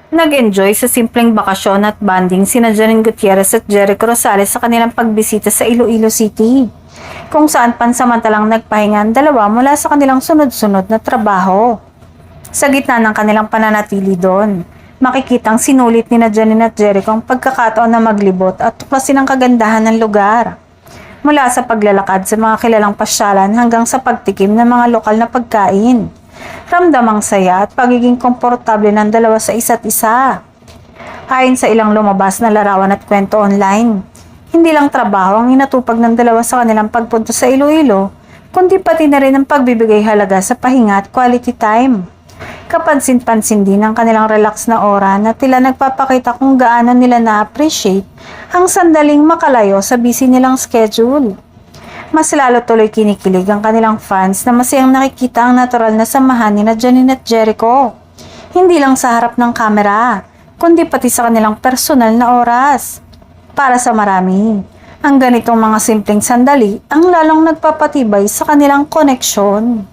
Nag-enjoy sa simpleng bakasyon at bonding sina Janine Gutierrez at Jericho Rosales sa kanilang pagbisita sa Iloilo City, kung saan pansamantalang nagpahinga ang dalawa mula sa kanilang sunod-sunod na trabaho. Sa gitna ng kanilang pananatili doon, makikitang sinulit ni Janine at Jericho ang pagkakataon na maglibot at tuklasin ang kagandahan ng lugar. Mula sa paglalakad sa mga kilalang pasyalan hanggang sa pagtikim ng mga lokal na pagkain. Ramdam ang saya at pagiging komportable ng dalawa sa isa't isa. Ayon sa ilang lumabas na larawan at kwento online, hindi lang trabaho ang inatupag ng dalawa sa kanilang pagpunta sa Iloilo, kundi pati na rin ang pagbibigay halaga sa pahinga at quality time. Kapansin-pansin din ang kanilang relax na aura na tila nagpapakita kung gaano nila na-appreciate ang sandaling makalayo sa busy nilang schedule. Mas lalo tuloy kinikilig ang kanilang fans na masayang nakikita ang natural na samahan ni Janine at Jericho. Hindi lang sa harap ng kamera, kundi pati sa kanilang personal na oras. Para sa marami, ang ganitong mga simpleng sandali ang lalong nagpapatibay sa kanilang koneksyon.